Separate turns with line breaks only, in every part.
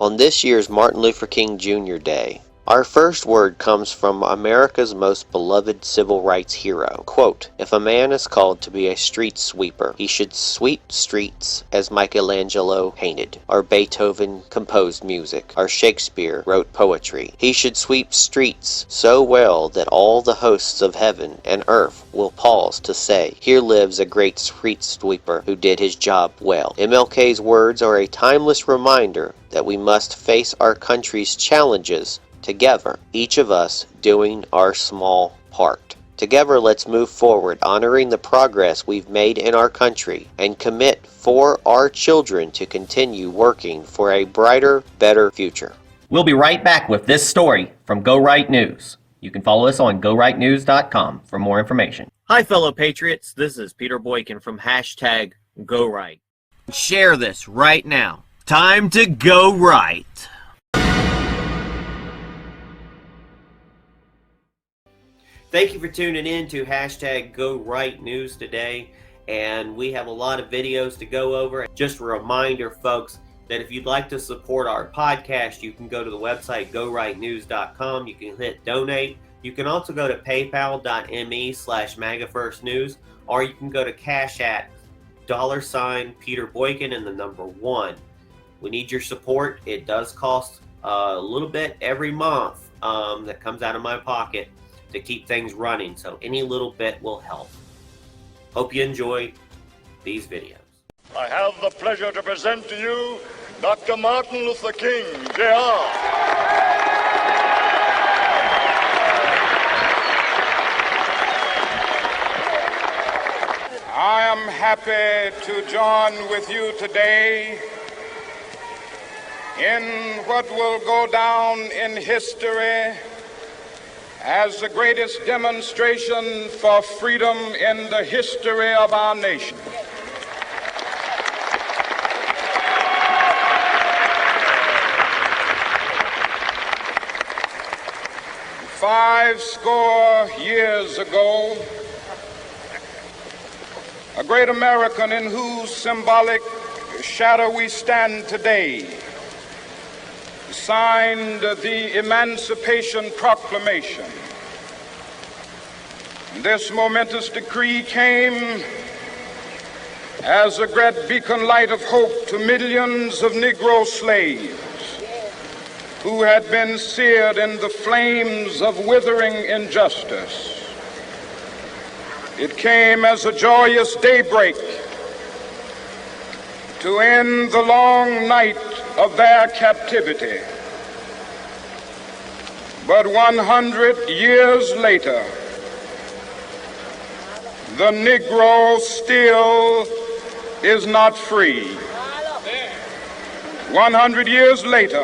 On this year's Martin Luther King Jr. Day, our first word comes from America's most beloved civil rights hero. Quote, "If a man is called to be a street sweeper, he should sweep streets as Michelangelo painted, or Beethoven composed music, or Shakespeare wrote poetry. He should sweep streets so well that all the hosts of heaven and earth will pause to say, 'Here lives a great street sweeper who did his job well.'" MLK's words are a timeless reminder that we must face our country's challenges together, each of us doing our small part. Together, let's move forward, honoring the progress we've made in our country, and commit for our children to continue working for a brighter, better future.
We'll be right back with this story from Go Right News. You can follow us on GoRightNews.com for more information.
Hi, fellow patriots. This is Peter Boykin from hashtag Go Right. Share this right now. Time to go right. Thank you for tuning in to hashtag Go Right News today, and we have a lot of videos to go over. Just a reminder, folks, that if you'd like to support our podcast, you can go to the website GoRightNews.com. You can hit donate. You can also go to paypal.me/MAGAFirstNews, or you can go to Cash App $Peter Boykin and the number 1. We need your support. It does cost a little bit every month that comes out of my pocket to keep things running, so any little bit will help. Hope you enjoy these videos.
I have the pleasure to present to you Dr. Martin Luther King, Jr.
I am happy to join with you today in what will go down in history as the greatest demonstration for freedom in the history of our nation. Five score years ago, a great American in whose symbolic shadow we stand today signed the Emancipation Proclamation. This momentous decree came as a great beacon light of hope to millions of Negro slaves who had been seared in the flames of withering injustice. It came as a joyous daybreak to end the long night of their captivity. But 100 years later, the Negro still is not free. 100 years later,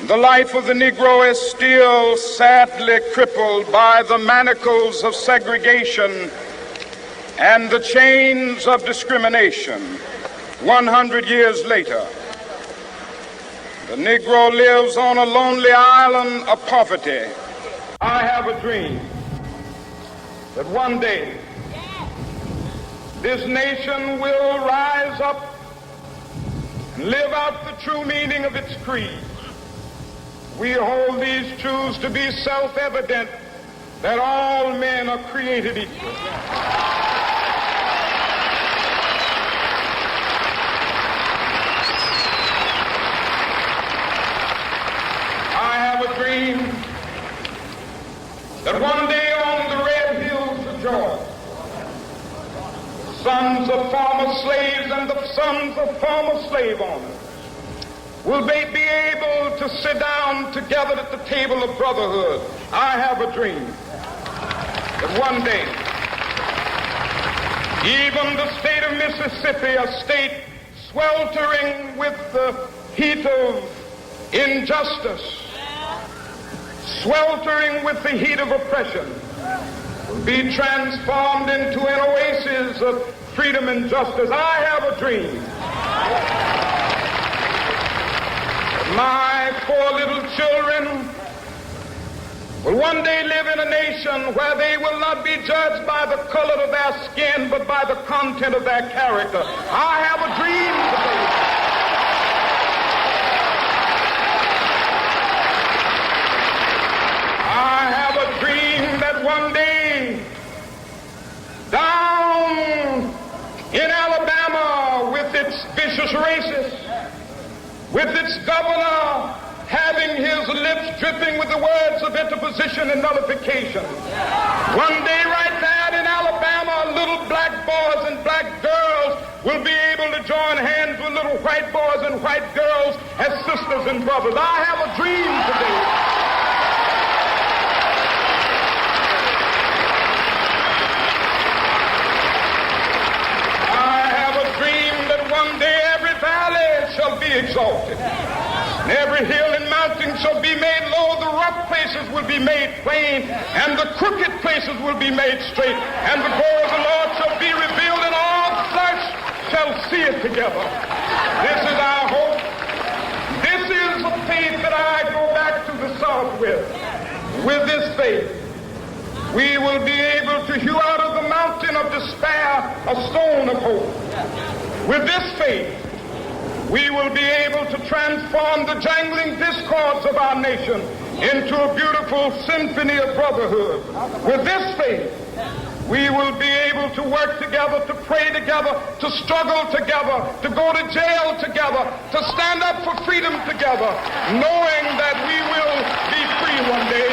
the life of the Negro is still sadly crippled by the manacles of segregation and the chains of discrimination. 100 years later, the Negro lives on a lonely island of poverty. I have a dream that one day this nation will rise up and live out the true meaning of its creed. We hold these truths to be self-evident, that all men are created equal. I have a dream that one day on the red hills of Georgia, the sons of former slaves and the sons of former slave owners will they be able to sit down together at the table of brotherhood. I have a dream that one day, even the state of Mississippi, a state sweltering with the heat of injustice, sweltering with the heat of oppression, will be transformed into an oasis of freedom and justice. I have a dream. My poor little children will one day live in a nation where they will not be judged by the color of their skin, but by the content of their character. I have a dream today. with its governor having his lips dripping with the words of interposition and nullification. One day right there in Alabama, little black boys and black girls will be able to join hands with little white boys and white girls as sisters and brothers. I have a dream today. I have a dream that one day every valley shall be exalted. And every hill and mountain shall be made low, the rough places will be made plain, and the crooked places will be made straight, and the glory of the Lord shall be revealed, and all flesh shall see it together. This is our hope. This is the faith that I go back to the South with. With this faith, we will be able to hew out of the mountain of despair a stone of hope. With this faith, we will be able to transform the jangling discords of our nation into a beautiful symphony of brotherhood. With this faith, we will be able to work together, to pray together, to struggle together, to go to jail together, to stand up for freedom together, knowing that we will be free one day.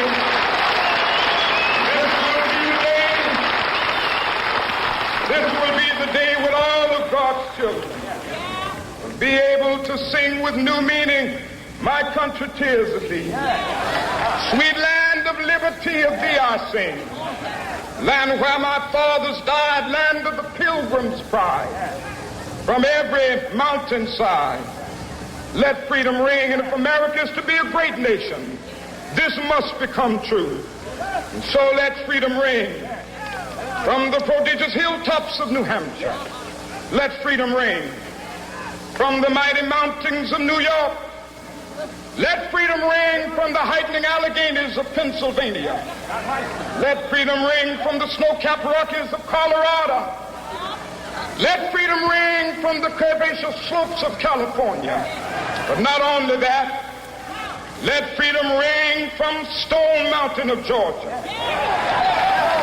This will be the day when all of God's children be able to sing with new meaning, my country, tears of thee. Sweet land of liberty, of thee I sing. Land where my fathers died, land of the pilgrim's pride. From every mountainside, let freedom ring. And if America is to be a great nation, this must become true. And so let freedom ring. From the prodigious hilltops of New Hampshire, let freedom ring. From the mighty mountains of New York, let freedom ring. From the heightening Alleghenies of Pennsylvania, let freedom ring. From the snow-capped Rockies of Colorado, let freedom ring. From the curvaceous slopes of California. But not only that, let freedom ring from Stone Mountain of Georgia.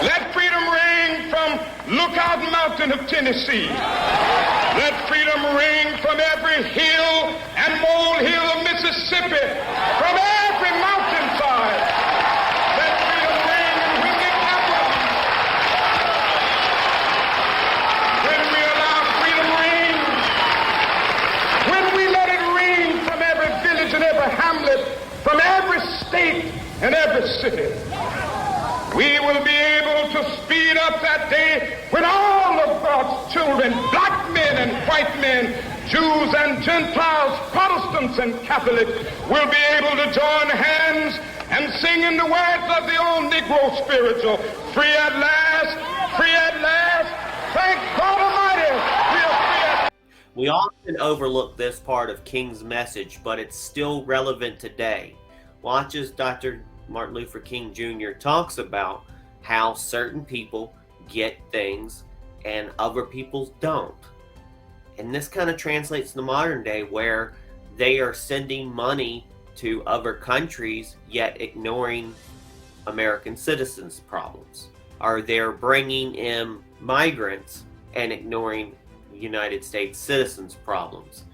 Let freedom ring from Lookout Mountain of Tennessee. Let freedom ring from every hill and molehill of Mississippi, from every mountainside. Let freedom ring, and when it happens, when we allow freedom ring, when we let it ring from every village and every hamlet, from every state and every city, we will be able to speed up that day when all of God's children, black men and white men, Jews and Gentiles, Protestants and Catholics, will be able to join hands and sing in the words of the old Negro spiritual, free at last, free at last, thank God Almighty, we are free at.
We often overlook this part of King's message, but it's still relevant today. Watch as Dr. Martin Luther King Jr. talks about how certain people get things and other people don't. And this kind of translates to modern day, where they are sending money to other countries yet ignoring American citizens' problems. Or they're bringing in migrants and ignoring United States citizens' problems.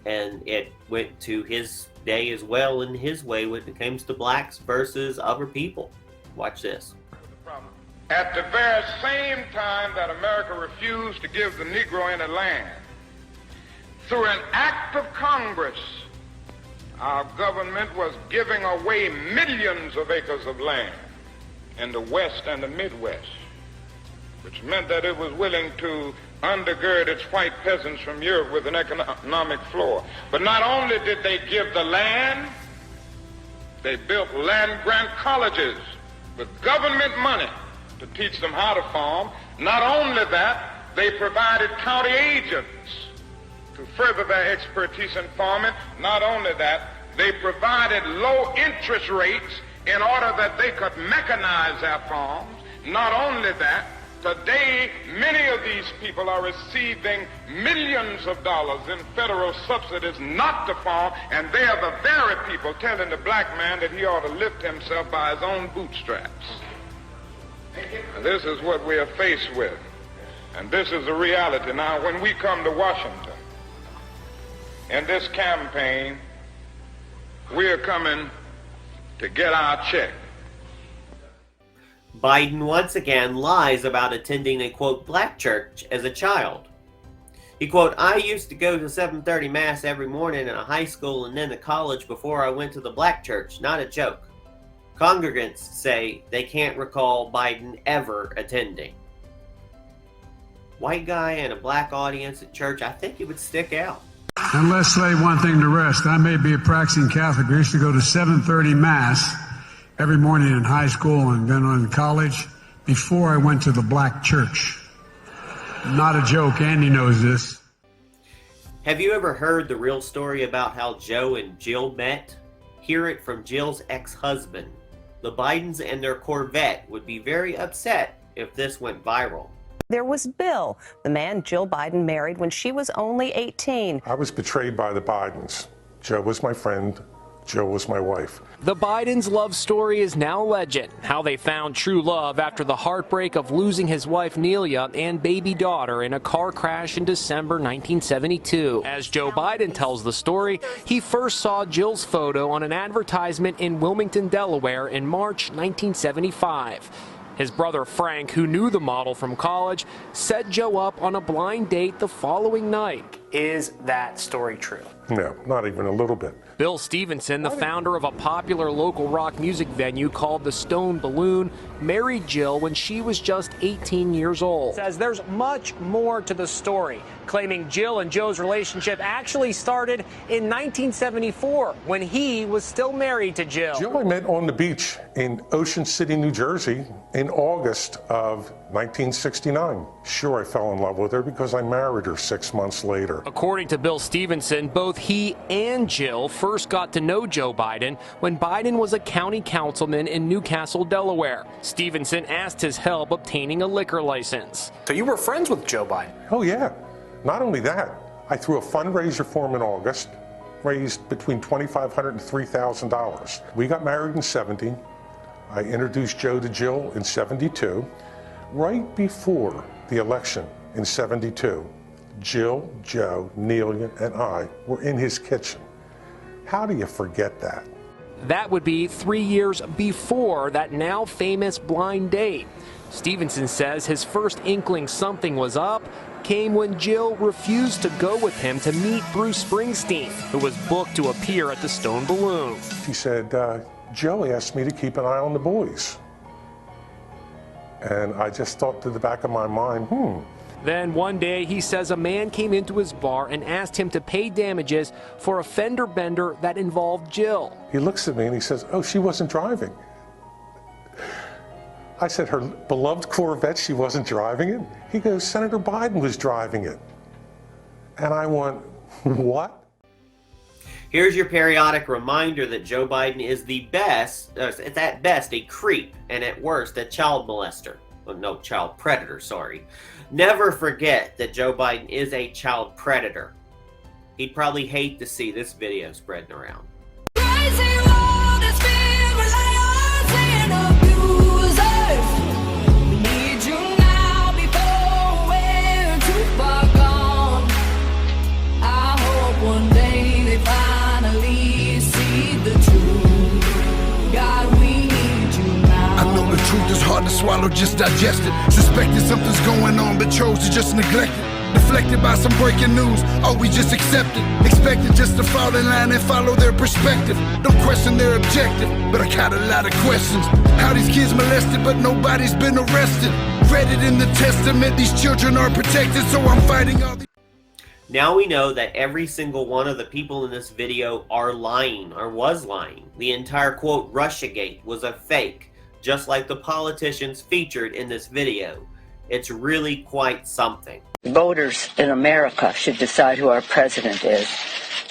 And it went to his day as well in his way when it comes to blacks versus other people. Watch this.
At the very same time that America refused to give the Negro any land, through an act of Congress, our government was giving away millions of acres of land in the West and the Midwest, which meant that it was willing to undergird its white peasants from Europe with an economic floor. But not only did they give the land, they built land-grant colleges with government money to teach them how to farm. Not only that, they provided county agents to further their expertise in farming. Not only that, they provided low interest rates in order that they could mechanize their farms. Not only that, today, many of these people are receiving millions of dollars in federal subsidies not to farm, and they are the very people telling the black man that he ought to lift himself by his own bootstraps. And this is what we are faced with, and this is the reality. Now, when we come to Washington, in this campaign, we are coming to get our check.
Biden once again lies about attending a, quote, black church as a child. He, quote, I used to go to 7:30 Mass every morning in a high school and then to college before I went to the black church. Not a joke. Congregants say they can't recall Biden ever attending. White guy and a black audience at church, I think it would stick out.
And let's lay one thing to rest. I may be a practicing Catholic. I used to go to 7:30 Mass every morning in high school and then in college before I went to the black church. Not a joke. Andy knows this.
Have you ever heard the real story about how Joe and Jill met? Hear it from Jill's ex-husband. The Bidens and their Corvette would be very upset if this went viral.
There was Bill, the man Jill Biden married when she was only 18.
I was betrayed by the Bidens. Joe was my friend. Jill was my wife.
The Bidens' love story is now legend. How they found true love after the heartbreak of losing his wife Nelia and baby daughter in a car crash in December 1972. As Joe Biden tells the story, he first saw Jill's photo on an advertisement in Wilmington, Delaware in March 1975. His brother Frank, who knew the model from college, set Joe up on a blind date the following night. Is that story true?
No, not even a little bit.
Bill Stevenson, the founder of a popular local rock music venue called the Stone Balloon, married Jill when she was just 18 years old. Says there's much more to the story, claiming Jill and Joe's relationship actually started in 1974 when he was still married to Jill.
Jill I met on the beach in Ocean City, New Jersey in August of 1969. Sure, I fell in love with her because I married her 6 months later.
According to Bill Stevenson, both he and Jill first got to know Joe Biden when Biden was a county councilman in Newcastle, Delaware. Stevenson asked his help obtaining a liquor license.
So you were friends with Joe Biden?
Oh yeah. Not only that, I threw a fundraiser for him in August, raised between $2,500 and $3,000. We got married in 70. I introduced Joe to Jill in 72. Right before the election in 72, Jill, Joe, Nelia, and I were in his kitchen. How do you forget that?
That would be 3 years before that now famous blind date. Stevenson says his first inkling something was up came when Jill refused to go with him to meet Bruce Springsteen, who was booked to appear at the Stone Balloon.
She said, Joe asked me to keep an eye on the boys. And I just thought to the back of my mind,
Then one day, he says a man came into his bar and asked him to pay damages for a fender bender that involved Jill.
He looks at me and he says, oh, she wasn't driving. I said, her beloved Corvette, she wasn't driving it? He goes, Senator Biden was driving it. And I went, what?
Here's your periodic reminder that Joe Biden is the best, at best, a creep, and at worst, a child molester. Well, no, child predator, sorry. Never forget that Joe Biden is a child predator. He'd probably hate to see this video spreading around.
It's hard to swallow, just digest it. Suspected something's going on, but chose to just neglect it. Deflected by some breaking news, always just accept it. Expected just to fall in line and follow their perspective. Don't question their objective, but I got a lot of questions. How these kids molested, but nobody's been arrested. Read it in the testament, these children are protected, so I'm fighting all the...
Now we know that every single one of the people in this video are lying, or was lying. The entire, quote, Russiagate was a fake, just like the politicians featured in this video. It's really quite something.
Voters in America should decide who our president is,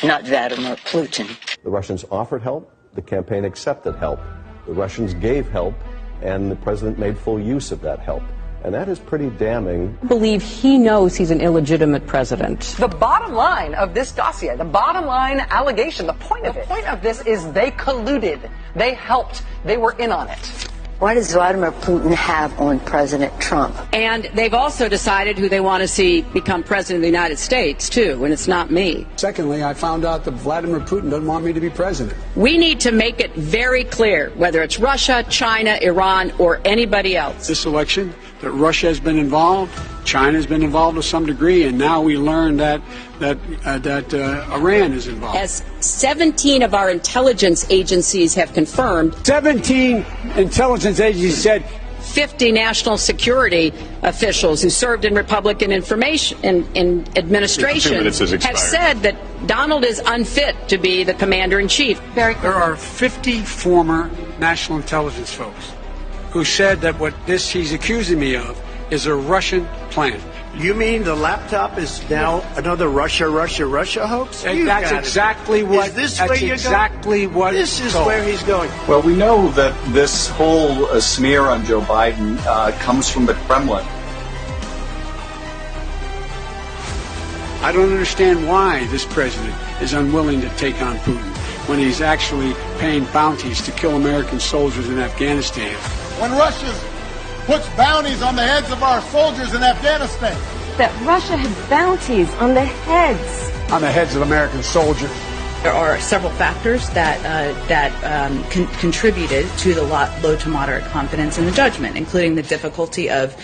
not Vladimir Putin.
The Russians offered help, the campaign accepted help. The Russians gave help, and the president made full use of that help. And that is pretty damning.
I believe he knows he's an illegitimate president.
The bottom line of this dossier, the bottom line allegation, the point of this is they colluded, they helped, they were in on it.
What does Vladimir Putin have on President Trump?
And they've also decided who they want to see become president of the United States, too, and it's not me.
Secondly, I found out that Vladimir Putin doesn't want me to be president.
We need to make it very clear, whether it's Russia, China, Iran, or anybody else.
This election, that Russia has been involved, China has been involved to some degree, and now we learn that Iran is involved.
As 17 of our intelligence agencies have confirmed,
17 intelligence agencies said
50 national security officials who served in Republican information in administration have said that Donald is unfit to be the commander-in-chief.
There are 50 former national intelligence folks who said that what he's accusing me of is a Russian plan.
You mean the laptop is now another Russia hoax?
And that's exactly what.
Is this
that's
where you're
exactly
going?
what.
This is where he's going.
Well, we know that this whole smear on Joe Biden comes from the Kremlin.
I don't understand why this president is unwilling to take on Putin when he's actually paying bounties to kill American soldiers in Afghanistan.
When Russia puts bounties on the heads of our soldiers in Afghanistan.
That Russia had bounties on the heads.
On the heads of American soldiers.
There are several factors that contributed to the low to moderate confidence in the judgment, including the difficulty of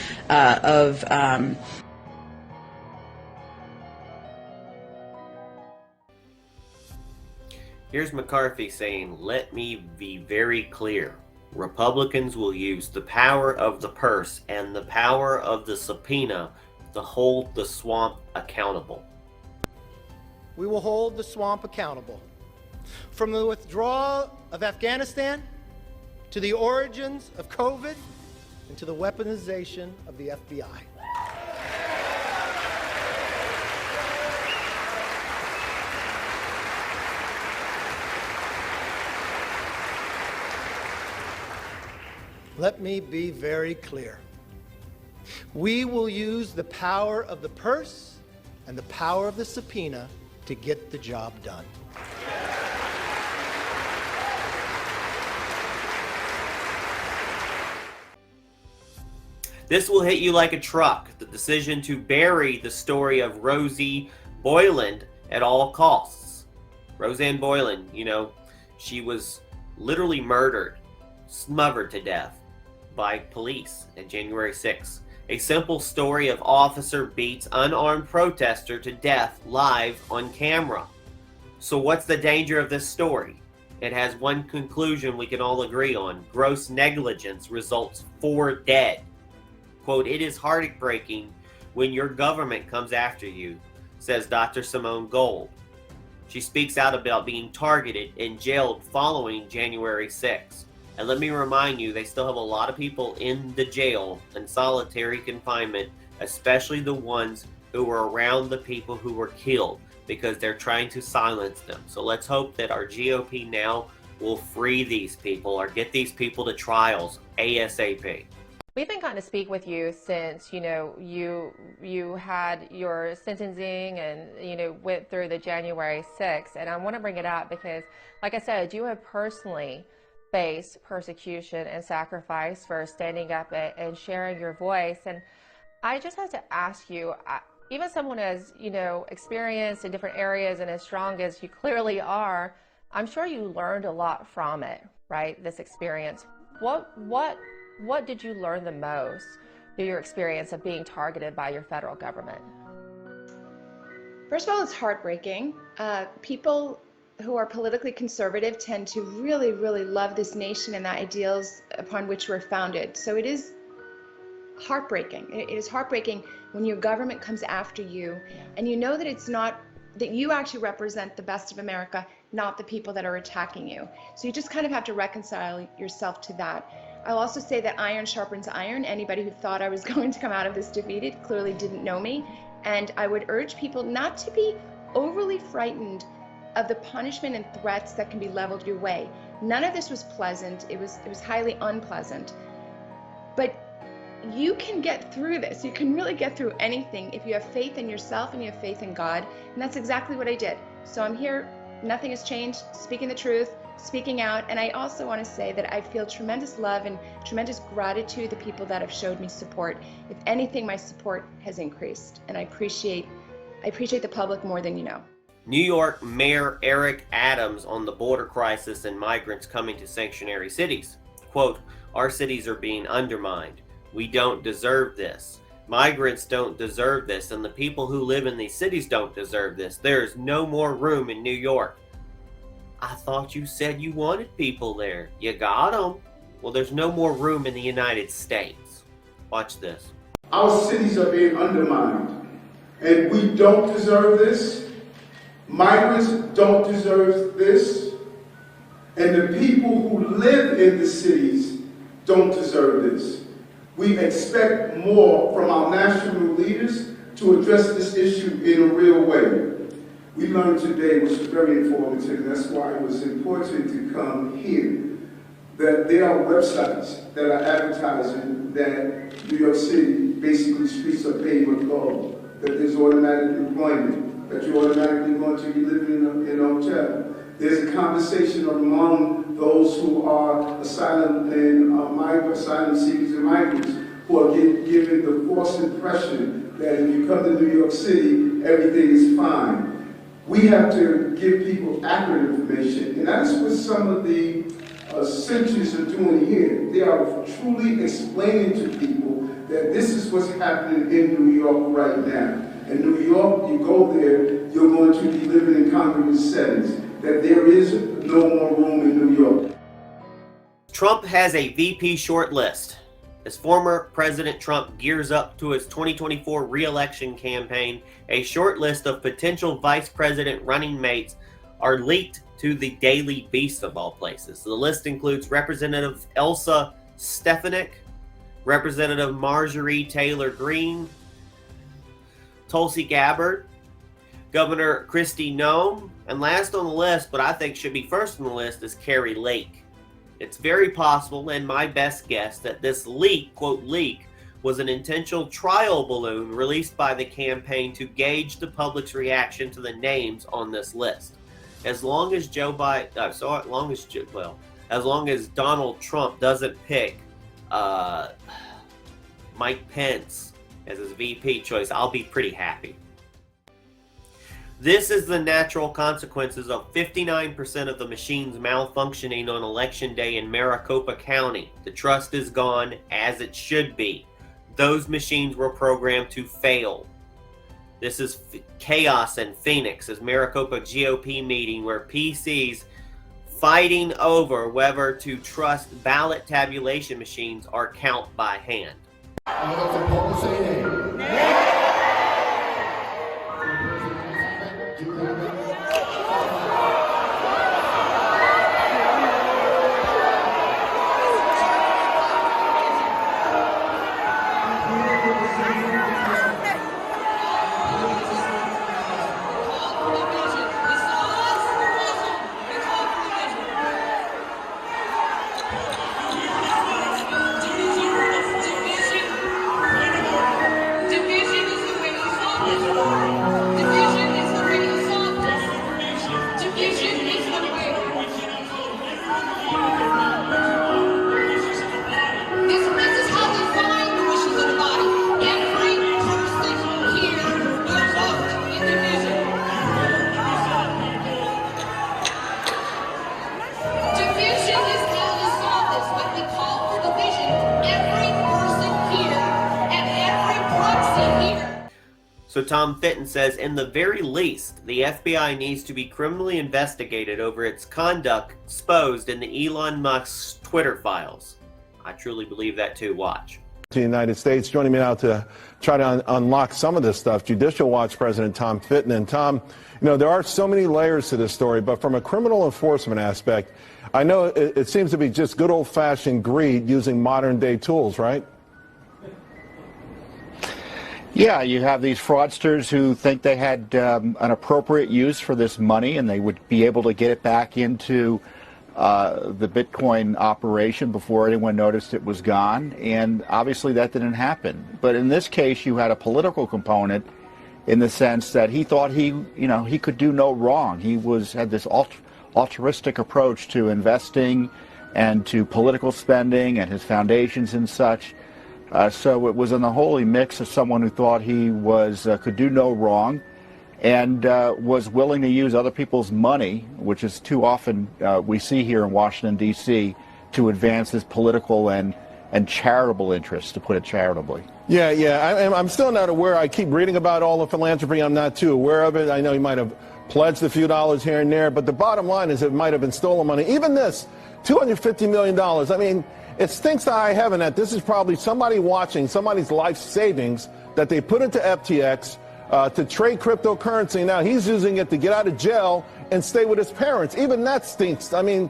Here's McCarthy saying, let me be very clear. Republicans will use the power of the purse and the power of the subpoena to hold the swamp accountable.
We will hold the swamp accountable. From the withdrawal of Afghanistan to the origins of COVID and to the weaponization of the FBI. Let me be very clear. We will use the power of the purse and the power of the subpoena to get the job done.
This will hit you like a truck. The decision to bury the story of Rosie Boyland at all costs. Roseanne Boyland, she was literally murdered, smothered to death by police on January 6th. A simple story of officer beats unarmed protester to death live on camera. So what's the danger of this story? It has one conclusion we can all agree on. Gross negligence results 4 dead. Quote, it is heartbreaking when your government comes after you, says Dr. Simone Gold. She speaks out about being targeted and jailed following January 6th. And let me remind you, they still have a lot of people in the jail in solitary confinement, especially the ones who were around the people who were killed, because they're trying to silence them. So let's hope that our GOP now will free these people or get these people to trials ASAP.
We've been going to speak with you since, you had your sentencing and, went through the January 6th. And I want to bring it up because, like I said, you have personally face persecution and sacrifice for standing up and sharing your voice. And I just have to ask you, even someone as, experienced in different areas and as strong as you clearly are, I'm sure you learned a lot from it, right? This experience. What did you learn the most through your experience of being targeted by your federal government?
First of all, it's heartbreaking. People who are politically conservative tend to really, really love this nation and the ideals upon which we're founded. So it is heartbreaking. It is heartbreaking when your government comes after you and you know that it's not, that you actually represent the best of America, not the people that are attacking you. So you just kind of have to reconcile yourself to that. I'll also say that iron sharpens iron. Anybody who thought I was going to come out of this defeated clearly didn't know me. And I would urge people not to be overly frightened of the punishment and threats that can be leveled your way. None of this was pleasant. It was highly unpleasant. But you can get through this. You can really get through anything if you have faith in yourself and you have faith in God. And that's exactly what I did. So I'm here. Nothing has changed. Speaking the truth, speaking out. And I also want to say that I feel tremendous love and tremendous gratitude to the people that have showed me support. If anything, my support has increased, and I appreciate the public more than you know.
New York Mayor Eric Adams on the border crisis and migrants coming to sanctuary cities. Quote, "Our cities are being undermined. We don't deserve this. Migrants don't deserve this, and the people who live in these cities don't deserve this. There is no more room in New York." I thought you said you wanted people there. You got them. Well, there's no more room in the United States. Watch this.
Our cities are being undermined, and we don't deserve this. Migrants don't deserve this, and the people who live in the cities don't deserve this. We expect more from our national leaders to address this issue in a real way. We learned today, which was very informative, and that's why it was important to come here, that there are websites that are advertising that New York City, basically streets are paved with gold, that there's automatic employment, that you're automatically going to be living in a hotel. There's a conversation among those who are asylum seekers and migrants who are given the false impression that if you come to New York City, everything is fine. We have to give people accurate information, and that's what some of the centers are doing here. They are truly explaining to people that this is what's happening in New York right now. In New York, you go there, you're going to be living in congregate settings, that there is no more room in New York.
Trump has a VP short list. As former President Trump gears up to his 2024 re-election campaign, a short list of potential vice president running mates are leaked to the Daily Beast of all places. The list includes Representative Elsa Stefanik, Representative Marjorie Taylor Greene, Tulsi Gabbard, Governor Kristi Noem, and last on the list, but I think should be first on the list, is Carrie Lake. It's very possible, and my best guess, that this leak, quote leak, was an intentional trial balloon released by the campaign to gauge the public's reaction to the names on this list. As long as as long as Donald Trump doesn't pick Mike Pence as his VP choice, I'll be pretty happy. This is the natural consequences of 59% of the machines malfunctioning on Election Day in Maricopa County. The trust is gone, as it should be. Those machines were programmed to fail. This is chaos in Phoenix, as Maricopa GOP meeting where PCs fighting over whether to trust ballot tabulation machines or count by hand. So Tom Fitton says, in the very least, the FBI needs to be criminally investigated over its conduct exposed in the Elon Musk's Twitter files. I truly believe that too. Watch.
The United States. Joining me now to try to unlock some of this stuff, Judicial Watch President Tom Fitton. And Tom, you know, there are so many layers to this story, but from a criminal enforcement aspect, I know it seems to be just good old-fashioned greed using modern-day tools, right?
Yeah, you have these fraudsters who think they had an appropriate use for this money and they would be able to get it back into the Bitcoin operation before anyone noticed it was gone. And obviously that didn't happen. But in this case, you had a political component in the sense that he thought he could do no wrong. He had this altruistic approach to investing and to political spending and his foundations and such. So it was in the holy mix of someone who thought he was could do no wrong and was willing to use other people's money, which is too often we see here in Washington, D.C., to advance his political and charitable interests, to put it charitably.
Yeah, I'm still not aware. I keep reading about all the philanthropy. I'm not too aware of it. I know he might have pledged a few dollars here and there, but the bottom line is it might have been stolen money. Even this, $250 million. I mean, it stinks to high heaven that this is probably somebody watching, somebody's life savings that they put into FTX to trade cryptocurrency. Now he's using it to get out of jail and stay with his parents. Even that stinks. I mean,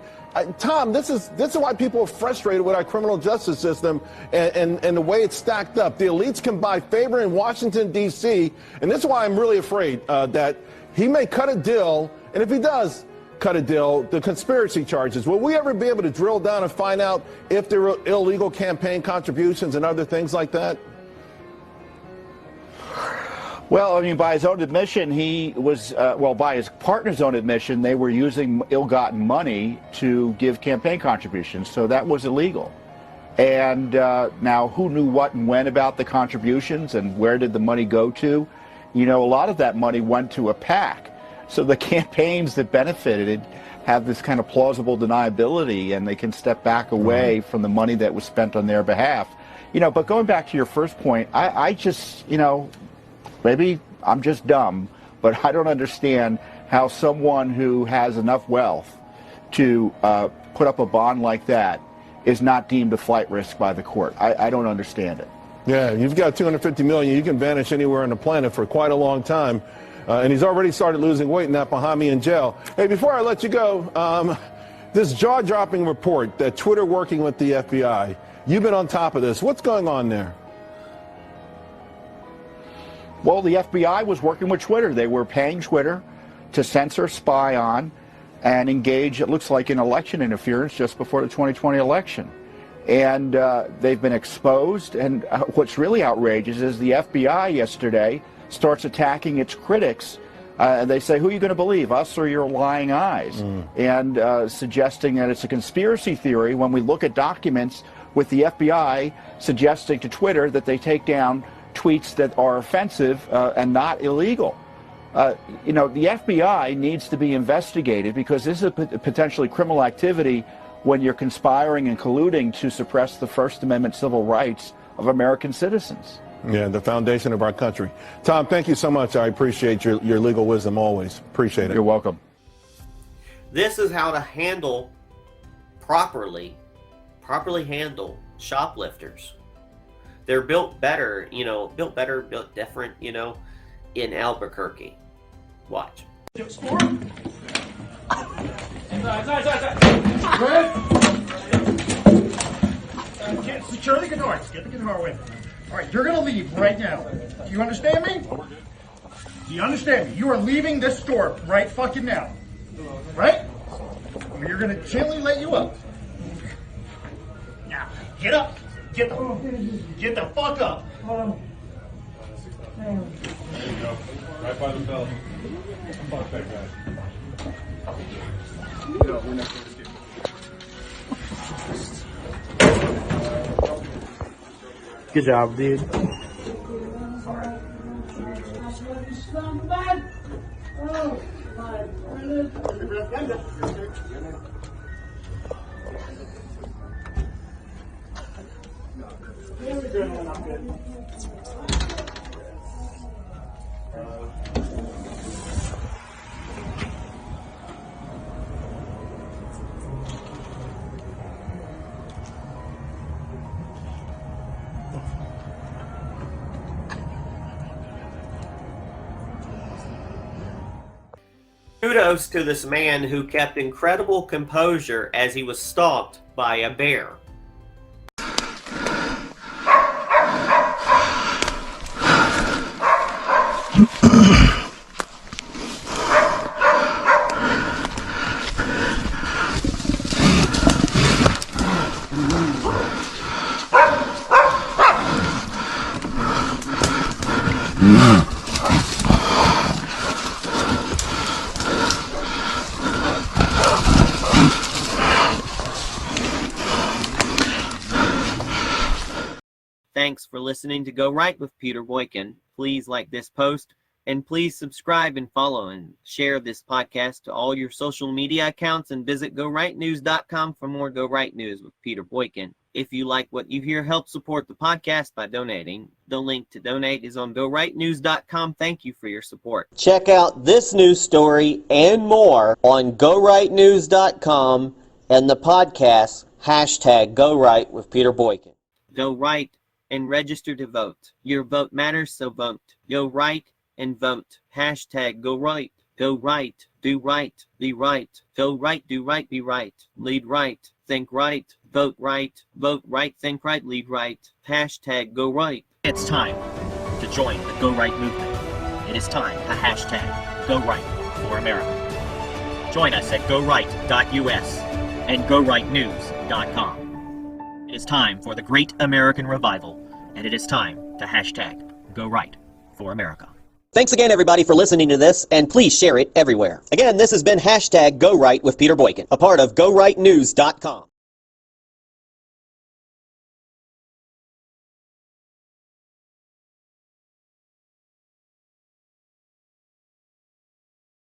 Tom, this is why people are frustrated with our criminal justice system and the way it's stacked up. The elites can buy favor in Washington, D.C., and this is why I'm really afraid that he may cut a deal, and if he does cut a deal, the conspiracy charges, will we ever be able to drill down and find out if there were illegal campaign contributions and other things like that?
Well, I mean, by his own admission, he was, by his partner's own admission, they were using ill-gotten money to give campaign contributions, so that was illegal. And now, who knew what and when about the contributions and where did the money go to? You know, a lot of that money went to a PAC. So the campaigns that benefited have this kind of plausible deniability, and they can step back away from the money that was spent on their behalf. You know, but going back to your first point, I just, you know, maybe I'm just dumb, but I don't understand how someone who has enough wealth to put up a bond like that is not deemed a flight risk by the court. I don't understand it.
Yeah, you've got $250 million. You can vanish anywhere on the planet for quite a long time. And he's already started losing weight in that Bahami in jail. Hey, before I let you go, this jaw-dropping report that Twitter working with the FBI, you've been on top of this. What's going on there?
Well, the FBI was working with Twitter. They were paying Twitter to censor, spy on, and engage, it looks like, in election interference just before the 2020 election. And they've been exposed. And what's really outrageous is the FBI yesterday starts attacking its critics. They say, who are you going to believe, us or your lying eyes? And suggesting that it's a conspiracy theory when we look at documents with the FBI suggesting to Twitter that they take down tweets that are offensive and not illegal. You know, the FBI needs to be investigated because this is potentially criminal activity when you're conspiring and colluding to suppress the First Amendment civil rights of American citizens.
Yeah, the foundation of our country. Tom, thank you so much. I appreciate your legal wisdom always. Appreciate it.
You're welcome.
This is how to handle properly handle shoplifters. They're built better, you know, built different, you know, in Albuquerque. Watch.
Secure the guitar. Get the guitar away. All right, you're going to leave right now. Do you understand me? Do you understand me? You are leaving this store right fucking now. Right? You're going to gently let you up. Now, get up. Get the fuck up.
There you go. Right by the bell. Fuck that guy. No, we're not going to skip.
Good job, dude.
Kudos to this man who kept incredible composure as he was stalked by a bear. Thanks for listening to Go Right with Peter Boykin. Please like this post, and please subscribe and follow and share this podcast to all your social media accounts, and visit GoRightNews.com for more Go Right News with Peter Boykin. If you like what you hear, help support the podcast by donating. The link to donate is on GoRightNews.com. Thank you for your support.
Check out this news story and more on GoRightNews.com and the podcast #GoRight with Peter Boykin.
Go right and register to vote. Your vote matters, so vote. Go right and vote. #Go Right. Go right. Do right. Be right. Go right. Do right. Be right. Lead right. Think right. Vote right. Vote right. Think right. Lead right. #Go Right. It's time to join the Go Right movement. It is time to #Go Right for America. Join us at GoRight.us and GoRightNews.com. It is time for the Great American Revival, and it is time to #Go Right for America.
Thanks again, everybody, for listening to this, and please share it everywhere. Again, this has been #GoRight with Peter Boykin, a part of GoRightNews.com.